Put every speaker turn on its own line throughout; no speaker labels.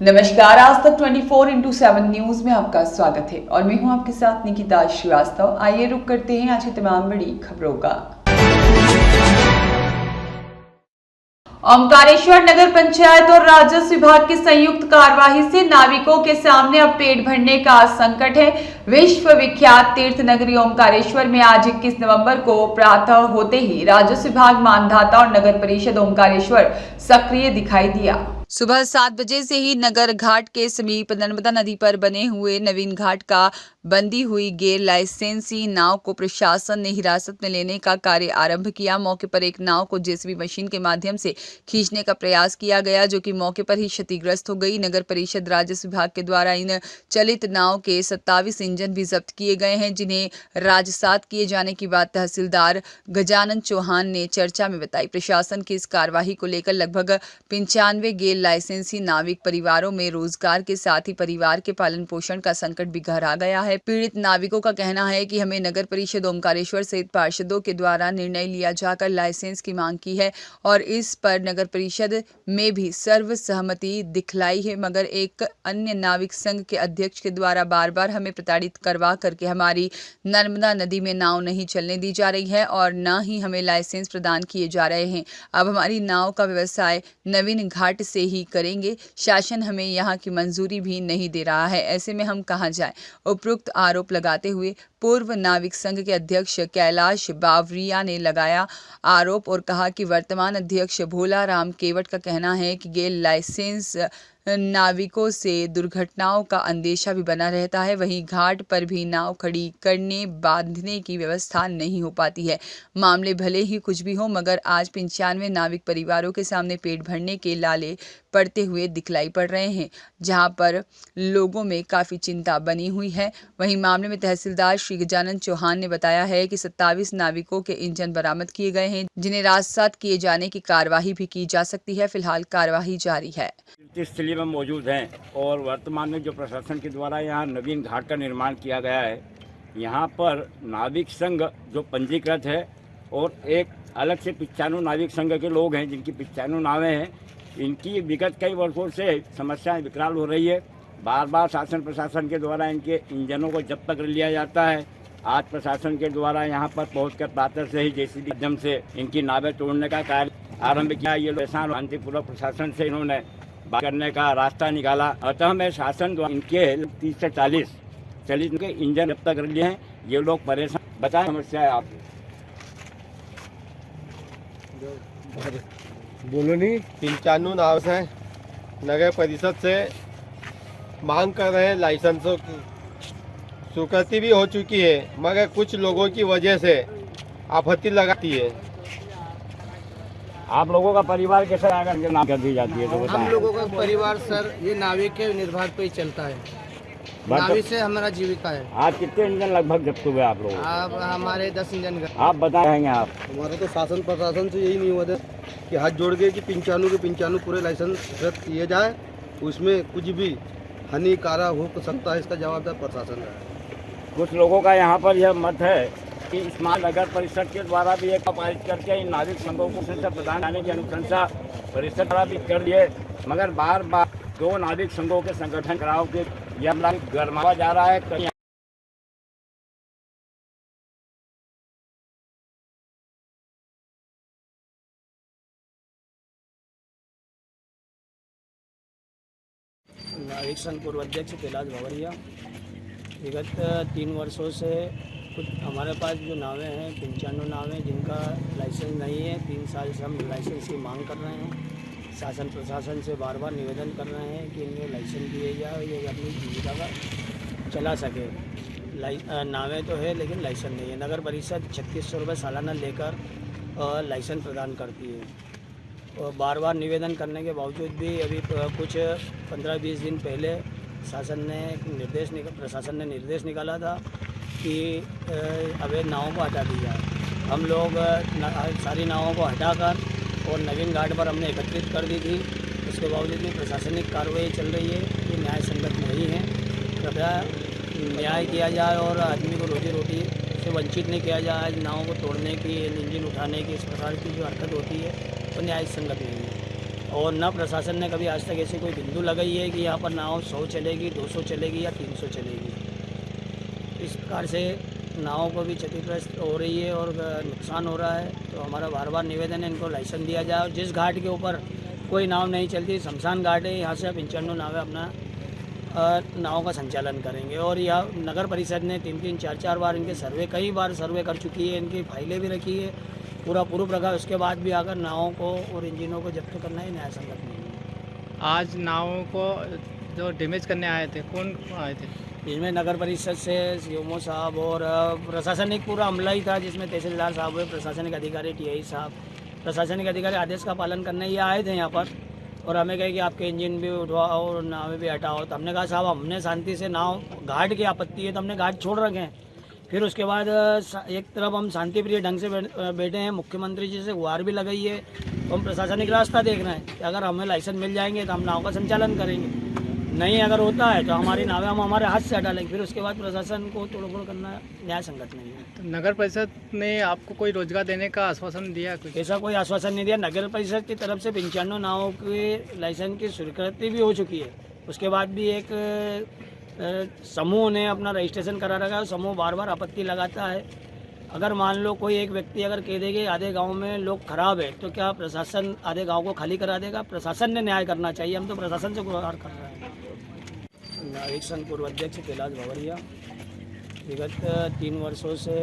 नमस्कार, आज तक 24/7 न्यूज में आपका स्वागत है और मैं हूं आपके साथ निकिता श्रीवास्तव। आइए रुक करते हैं आज की तमाम बड़ी खबरों का। ओमकारेश्वर नगर पंचायत और राजस्व विभाग की संयुक्त कार्यवाही से नाविकों के सामने अब पेट भरने का संकट है। विश्व विख्यात तीर्थ नगरी ओमकारेश्वर में आज 21 नवंबर को प्रातः होते ही राजस्व विभाग, मानधाता और नगर परिषद ओमकारेश्वर सक्रिय दिखाई दिया। सुबह 7 बजे से ही नगर घाट के समीप नर्मदा नदी पर बने हुए नवीन घाट का बंदी हुई गैर लाइसेंसी नाव को प्रशासन ने हिरासत में लेने का कार्य आरंभ किया। मौके पर एक नाव को जेसीबी मशीन के माध्यम से खींचने का प्रयास किया गया, जो कि मौके पर ही क्षतिग्रस्त हो गई। नगर परिषद राजस्व विभाग के द्वारा इन चलित नाव के 27 इंजन भी जब्त किए गए हैं, जिन्हें राजसात किए जाने की बात तहसीलदार गजानन चौहान ने चर्चा में बताई। प्रशासन की इस कार्यवाही को लेकर लगभग 95 गैर लाइसेंसी नाविक परिवारों में रोजगार के साथ ही परिवार के पालन पोषण का संकट भी गहरा गया है। पीड़ित नाविकों का कहना है कि हमें नगर परिषद ओमकारेश्वर सहित पार्षदों के द्वारा निर्णय लिया जाकर लाइसेंस की मांग की है और इस पर नगर परिषद में भी सर्वसहमति दिखलाई है, मगर एक अन्य नाविक संघ के अध्यक्ष के द्वारा बार बार हमें प्रताड़ित करवा करके हमारी नर्मदा नदी में नाव नहीं चलने दी जा रही है और न ही हमें लाइसेंस प्रदान किए जा रहे हैं। अब हमारी नाव का व्यवसाय नवीन घाट से ही करेंगे। शासन हमें यहाँ की मंजूरी भी नहीं दे रहा है, ऐसे में हम कहाँ जाएं। उपरोक्त आरोप लगाते हुए पूर्व नाविक संघ के अध्यक्ष कैलाश बावरिया ने लगाया आरोप और कहा कि वर्तमान अध्यक्ष भोला राम केवट का कहना है कि गैर लाइसेंस नाविकों से दुर्घटनाओं का अंदेशा भी बना रहता है। वहीं घाट पर भी नाव खड़ी करने बांधने की व्यवस्था नहीं हो पाती है। मामले भले ही कुछ भी हो, मगर आज 95 नाविक परिवारों के सामने पेट भरने के लाले पड़ते हुए दिखलाई पड़ रहे हैं, जहां पर लोगों में काफी चिंता बनी हुई है। वहीं मामले में तहसीलदार श्री गजानन चौहान ने बताया है कि 27 नाविकों के इंजन बरामद किए गए हैं, जिन्हें राजसात किए जाने की कार्यवाही भी की जा सकती है। फिलहाल कार्यवाही जारी है।
स्थली में मौजूद हैं और वर्तमान में जो प्रशासन के द्वारा यहाँ नवीन घाट का निर्माण किया गया है, यहाँ पर नाविक संघ जो पंजीकृत है और एक अलग से 95 नाविक संघ के लोग हैं जिनकी 95 नावें हैं। इनकी विगत कई वर्षों से समस्याएं विकराल हो रही है। बार बार शासन प्रशासन के द्वारा इनके इंजनों को जब्त कर लिया जाता है। आज प्रशासन के द्वारा यहाँ पर पहुँचकर प्रातः से ही जेसीबी माध्यम से इनकी नावें तोड़ने का कार्य आरंभ किया। ये लोग शांतिपूर्वक प्रशासन से इन्होंने बात करने का रास्ता निकाला। अतः मैं शासन द्वारा इनके 30 से 40 चलित के इंजन जब्त कर लिए हैं। ये लोग परेशान, बताएं समस्या है आप
बोलो नहीं। 95 नाव से नगर परिषद से मांग कर रहे हैं लाइसेंसों की। स्वीकृति भी हो चुकी है, मगर कुछ लोगों की वजह से आपत्ति लगाती है।
आप लोगों का परिवार कैसे अगर नाव कर दी जाती है तो बताएं।
हम लोगों का परिवार सर ये नाविक के निर्भर पे ही चलता है। नाविक से हमारा जीविका है।
आज कितने इंजन लगभग जब्त हुए आप लोग?
अब हमारे 10 इंजन।
आप बताएंगे आप?
हमारा तो शासन प्रशासन से यही नहीं हुआ था कि हाथ जोड़ के कि 95 के 95 पूरे लाइसेंस रद्द किए जाए। उसमें कुछ भी हानिकारक हो सकता है, इसका जवाबदार प्रशासन है।
कुछ लोगों का यहाँ पर यह मत है कि इस नगर परिषद के द्वारा भी एक पारित करके इन नाविक संघों को संसद प्रदान करने की अनुशंसा परिषद द्वारा भी कर लिए, मगर बार बार 2 नाविक संघों के संगठन कराव के यह गरमावा जा रहा है। कहीं
नाविक संघ पूर्व अध्यक्ष कैलाश बावरिया। विगत 3 वर्षों से कुछ हमारे पास जो नावें हैं 95 नावें जिनका लाइसेंस नहीं है। 3 साल से हम लाइसेंस की मांग कर रहे हैं। शासन प्रशासन से बार बार निवेदन कर रहे हैं कि इन्हें लाइसेंस दिए जाए, ये अपनी जीविका का चला सके। नावें तो है लेकिन लाइसेंस नहीं है। नगर परिषद 3600 रुपये सालाना लेकर लाइसेंस प्रदान करती है और बार बार निवेदन करने के बावजूद भी अभी कुछ 15-20 दिन पहले प्रशासन ने निर्देश निकाला था कि अवैध नावों को हटा दी जाए। हम लोग सारी नावों को हटाकर और नवीन घाट पर हमने एकत्रित कर दी थी। उसके बावजूद भी प्रशासनिक कार्रवाई चल रही है, ये न्याय संगत नहीं है। कृपया न्याय किया जाए और आदमी को रोजी रोटी से वंचित नहीं किया जाए। नावों को तोड़ने की, इंजन उठाने की, इस प्रकार की जो हरकत होती है वो न्याय संगत नहीं है। और न प्रशासन ने कभी आज तक ऐसी कोई बिंदु लगाई है कि यहाँ पर नाव 100 चलेगी, 200 चलेगी या 300 चलेगी। इस प्रकार से नाव को भी क्षतिग्रस्त हो रही है और नुकसान हो रहा है। तो हमारा बार बार निवेदन है, इनको लाइसेंस दिया जाए। और जिस घाट के ऊपर कोई नाव नहीं चलती, शमशान घाट है, यहाँ से अब 95 नावें अपना नाव का संचालन करेंगे। और यह नगर परिषद ने 3-3, 4-4 बार इनके कई बार सर्वे कर चुकी है, इनकी फाइलें भी रखी है, पूरा पूर्व रखा। उसके बाद भी अगर नावों को और इंजनों को जब्त करना ही न्याय संगत नहीं है।
आज नावों को जो डैमेज करने आए थे, कौन आए थे?
इसमें नगर परिषद से सीएमओ साहब और प्रशासनिक पूरा अमला ही था, जिसमें तहसीलदार साहब हुए, प्रशासनिक अधिकारी टीआई साहब, प्रशासनिक अधिकारी आदेश का पालन करने ये आए थे यहाँ पर। और हमें कहे कि आपके इंजन भी उठवाओ और नावें भी हटाओ। तो हमने कहा साहब हमने शांति से नाव, घाट की आपत्ति है तो हमने घाट छोड़ रखे हैं। फिर उसके बाद एक तरफ हम शांति प्रिय ढंग से बैठे हैं, मुख्यमंत्री जी से गुहार भी लगाई है, तो हम प्रशासनिक रास्ता देख रहे हैं कि अगर हमें लाइसेंस मिल जाएंगे तो हम नाव का संचालन करेंगे, नहीं अगर होता है तो हमारी नावें हम हमारे हाथ से हटा लेंगे। फिर उसके बाद प्रशासन को तोड़फोड़ करना न्याय संगत नहीं है।
तो नगर परिषद ने आपको कोई रोजगार देने का आश्वासन दिया कुछ?
ऐसा कोई आश्वासन नहीं दिया। नगर परिषद की तरफ से 95 नावों के लाइसेंस की स्वीकृति भी हो चुकी है। उसके बाद भी एक समूह ने अपना रजिस्ट्रेशन करा रखा है। समूह बार बार आपत्ति लगाता है। अगर मान लो कोई एक व्यक्ति अगर कह देगा आधे गांव में लोग खराब है, तो क्या प्रशासन आधे गांव को खाली करा देगा? प्रशासन ने न्याय करना चाहिए। हम तो प्रशासन से गुहार कर रहे हैं। नाविक संघ पूर्व अध्यक्ष कैलाश भवरिया। विगत 3 वर्षों से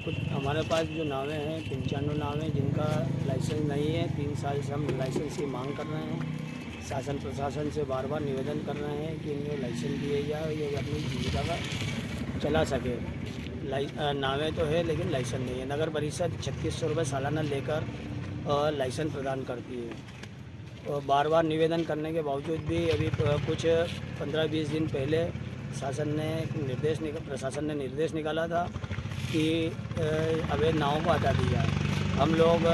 कुछ हमारे पास जो नावें हैं, 95 नावें जिनका लाइसेंस नहीं है, 3 साल से हम लाइसेंस की मांग कर रहे हैं। शासन प्रशासन से बार बार निवेदन कर रहे हैं कि इन्हें लाइसेंस दिए जाए, ये अपनी जीविका का चला सके। नावें तो है लेकिन लाइसेंस नहीं है। नगर परिषद 3600 रुपये सालाना लेकर लाइसेंस प्रदान करती है। और बार बार निवेदन करने के बावजूद भी अभी कुछ 15-20 दिन पहले प्रशासन ने निर्देश निकाला था कि अवैध नावों को हटा दिया जाए। हम लोग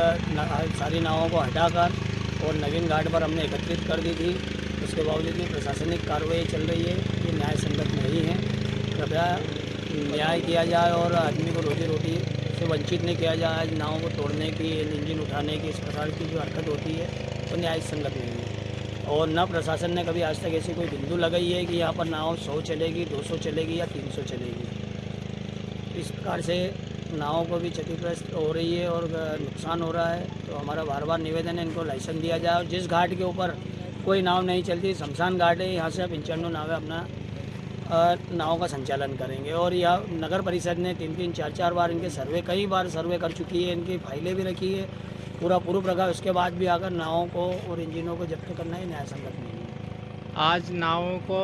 सारी नावों को हटाकर और नवीन घाट पर हमने एकत्रित कर दी थी। उसके बावजूद भी प्रशासनिक कार्रवाई चल रही है, ये न्याय संगत नहीं है। कृपया न्याय किया जाए और आदमी को रोजी रोटी से वंचित नहीं किया जाए। आज नावों को तोड़ने की, इंजन उठाने की, इस प्रकार की जो हरकत होती है तो न्याय संगत नहीं है। और न प्रशासन ने कभी आज तक ऐसी कोई बिंदु लगाई है कि यहाँ पर नाव 100 चलेगी, 200 चलेगी या 300 चलेगी। इस प्रकार से नावों को भी क्षतिग्रस्त हो रही है और नुकसान हो रहा है। तो हमारा बार बार निवेदन है, इनको लाइसेंस दिया जाए। और जिस घाट के ऊपर कोई नाव नहीं चलती, शमशान घाट है, यहाँ से अब 95 नावें अपना नाव का संचालन करेंगे। और यह नगर परिषद ने 3-3, 4-4 बार इनके कई बार सर्वे कर चुकी है, इनकी फाइलें भी रखी है, पूरा पूर्व रखा। उसके बाद भी अगर नावों को और इंजनों को जब्त करना ही न्याय संगत नहीं है।
आज नावों को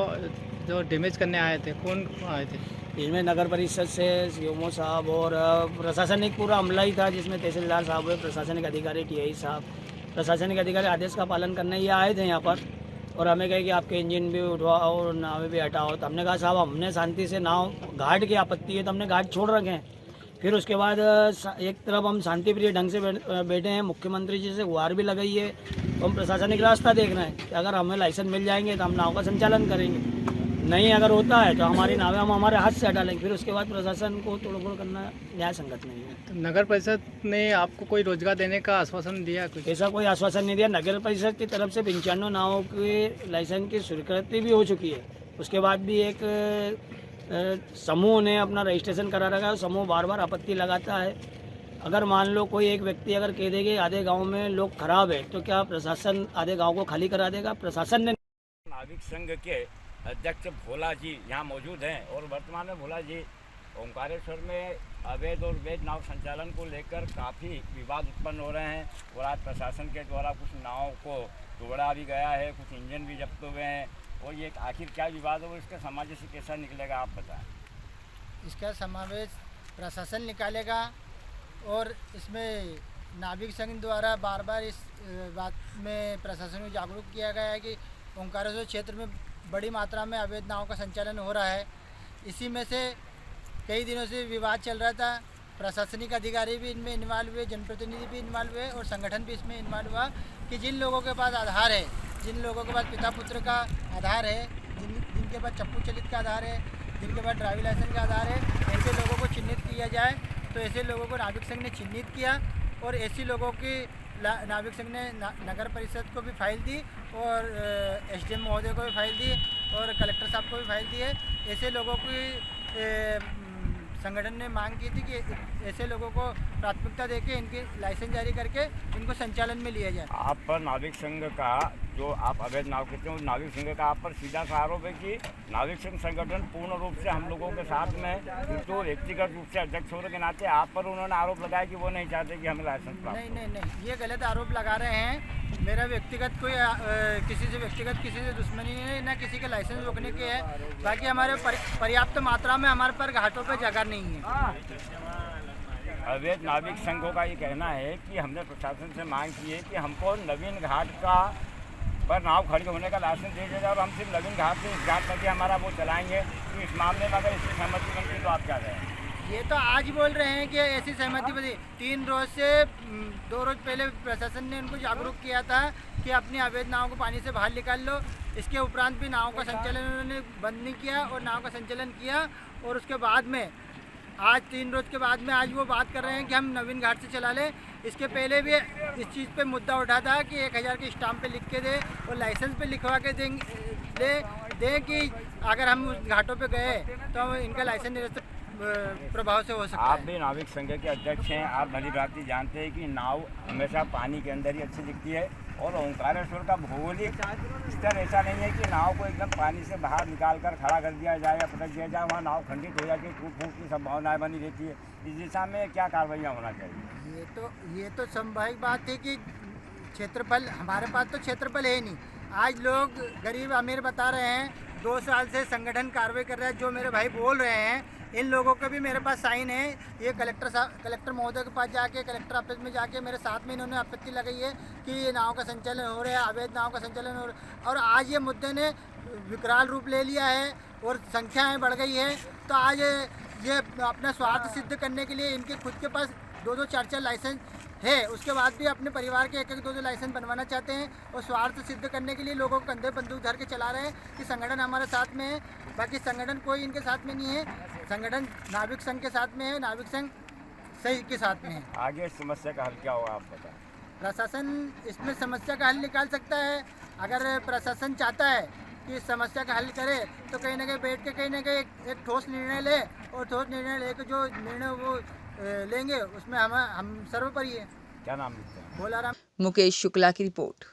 जो डैमेज करने आए थे, कौन आए थे?
इसमें नगर परिषद से सीएमओ साहब और प्रशासनिक पूरा अमला ही था, जिसमें तहसीलदार साहब हुए, प्रशासनिक अधिकारी टीआई साहब, प्रशासनिक अधिकारी आदेश का पालन करने ये आए थे यहाँ पर। और हमें कहे कि आपके इंजन भी उठवाओ और नावें भी हटाओ। तो हमने कहा साहब हमने शांति से नाव, घाट की आपत्ति है तो हमने घाट छोड़ रखे हैं। फिर उसके बाद एक तरफ हम शांति प्रिय ढंग से बैठे हैं, मुख्यमंत्री जी से गुहार भी लगाई है, तो हम प्रशासनिक रास्ता देख रहे हैं कि अगर हमें लाइसेंस मिल जाएंगे तो हम नाव का संचालन करेंगे, नहीं अगर होता है तो हमारी नावें हम हमारे हाथ से हटा लेंगे। फिर उसके बाद प्रशासन को तोड़फोड़ करना न्याय संगत नहीं है।
तो नगर परिषद ने आपको कोई रोजगार देने का आश्वासन दिया कुछ?
ऐसा कोई आश्वासन नहीं दिया। नगर परिषद की तरफ से 95 नावों के लाइसेंस की स्वीकृति भी हो चुकी है। उसके बाद भी एक समूह ने अपना रजिस्ट्रेशन करा रखा है। समूह बार बार आपत्ति लगाता है। अगर मान लो कोई एक व्यक्ति अगर कह देगा आधे गांव में लोग खराब है, तो क्या प्रशासन आधे गांव को खाली करा देगा? प्रशासन ने
नाविक संघ के अध्यक्ष भोला जी यहाँ मौजूद हैं और वर्तमान में भोला जी ओंकारेश्वर में अवैध और वैध नाव संचालन को लेकर काफ़ी विवाद उत्पन्न हो रहे हैं। और आज प्रशासन के द्वारा कुछ नावों को तोड़ा भी गया है, कुछ इंजन भी जब्त हुए हैं। और ये आखिर क्या विवाद है और इसका समाज से कैसा निकलेगा, आप बताएं।
इसका समावेश प्रशासन निकालेगा और इसमें नाविक संघ द्वारा बार बार इस बात में प्रशासन को जागरूक किया गया है कि ओंकारेश्वर क्षेत्र में बड़ी मात्रा में अवैध नाव का संचालन हो रहा है। इसी में से कई दिनों से विवाद चल रहा था। प्रशासनिक अधिकारी भी इनमें इन्वॉल्व हुए, जनप्रतिनिधि भी इन्वॉल्व हुए और संगठन भी इसमें इन्वॉल्व हुआ कि जिन लोगों के पास आधार है, जिन लोगों के पास पिता पुत्र का आधार है, जिनके पास चप्पू चलित का आधार है, जिनके पास ड्राइविंग लाइसेंस का आधार है, ऐसे लोगों को चिन्हित किया जाए। तो ऐसे लोगों को नाविक संघ ने चिन्हित किया और ऐसे लोगों की नाविक संघ ने नगर परिषद को भी फाइल दी और एसडीएम महोदय को भी फाइल दी और कलेक्टर साहब को भी फाइल दी है। ऐसे लोगों की संगठन ने मांग की थी कि ऐसे लोगों को प्राथमिकता देके इनके लाइसेंस जारी करके इनको संचालन में लिया जाए।
आप पर नाविक संघ का जो आप अवैध नाव कहते हैं, नाविक संघ का आप पर सीधा सा आरोप है कि नाविक संघ संगठन पूर्ण रूप से हम लोगों के साथ में है, किंतु व्यक्तिगत रूप से अध्यक्ष होने के नाते आप पर उन्होंने आरोप लगाया कि वो नहीं चाहते कि हमें लाइसेंस प्राप्त हो।
नहीं, ये गलत आरोप लगा रहे हैं। मेरा व्यक्तिगत कोई किसी से दुश्मनी नहीं है, ना किसी के लाइसेंस रोकने की है। बाकी हमारे पर्याप्त मात्रा में हमारे पर घाटों पर जगह नहीं है।
अवैध नाविक संघों का ये कहना है कि हमने प्रशासन से मांग की है कि हमको नवीन घाट का पर नाव खड़ी होने का लाइसेंस दे दिया जाए और हम सिर्फ नवीन घाट से इस घाट करके हमारा वो चलाएंगे। तो इस मामले में अगर इसकी सहमति बनती तो आप क्या कहें?
ये तो आज बोल रहे हैं कि ऐसी सहमति बनी। 3 रोज से 2 रोज पहले प्रशासन ने उनको जागरूक किया था कि अपनी अवैध नाव को पानी से बाहर निकाल लो। इसके उपरांत भी नाव का संचालन उन्होंने बंद नहीं किया और नाव का संचालन किया। और उसके बाद में आज 3 रोज के बाद में आज वो बात कर रहे हैं कि हम नवीन घाट से चला लें। इसके पहले भी इस चीज़ पे मुद्दा उठा था कि 1000 के स्टाम्प पे लिख के दे और लाइसेंस पे लिखवा के दें कि अगर हम उस घाटों पे गए तो इनका लाइसेंस निरस्त प्रभाव से हो सकता है।
आप भी नाविक संघ के अध्यक्ष हैं, आप भली भांति जानते हैं कि नाव हमेशा पानी के अंदर ही अच्छी दिखती है और ओंकारेश्वर का भौगोलिक स्तर ऐसा नहीं है कि नाव को एकदम पानी से बाहर निकाल कर खड़ा कर दिया जाए या पटक दिया जाए। वहाँ नाव खंडित हो जाती है, टूट फूट की संभावनाएं बनी रहती है। इस दिशा में क्या कार्रवाइयाँ होना चाहिए?
ये तो स्वाभाविक बात है कि क्षेत्रफल हमारे पास तो क्षेत्रफल है ही नहीं। आज लोग गरीब अमीर बता रहे हैं, 2 साल से संगठन कार्रवाई कर रहा है। जो मेरे भाई बोल रहे हैं इन लोगों के भी मेरे पास साइन है। ये कलेक्टर महोदय के पास जाके, कलेक्टर ऑफिस में जाके मेरे साथ में इन्होंने आपत्ति लगाई है कि ये नाव का संचालन हो रहा है, अवैध नाव का संचालन हो रहा है। और आज ये मुद्दे ने विकराल रूप ले लिया है और संख्याएं बढ़ गई है। तो आज ये अपना स्वार्थ सिद्ध करने के लिए इनके खुद के पास 2-2, 4-4 लाइसेंस है, उसके बाद भी अपने परिवार के 1-1, 2-2 लाइसेंस बनवाना चाहते हैं और स्वार्थ सिद्ध करने के लिए लोगों को कंधे बंदूक धर के चला रहे हैं कि संगठन हमारे साथ में है। बाकी संगठन कोई इनके साथ में नहीं है। संगठन नाविक संघ के साथ में है, नाविक संघ सही के साथ में है।
आगे समस्या का हल क्या होगा आप बताएं?
प्रशासन इसमें समस्या का हल निकाल सकता है। अगर प्रशासन चाहता है कि इस समस्या का हल करे तो कहीं ना कहीं बैठ के कहीं ना कहीं एक ठोस निर्णय ले और ठोस निर्णय लेकर जो निर्णय वो लेंगे उसमें हम सर्वोपरि है।
क्या नाम लिखते हैं?
भोलाराम।
मुकेश शुक्ला की रिपोर्ट।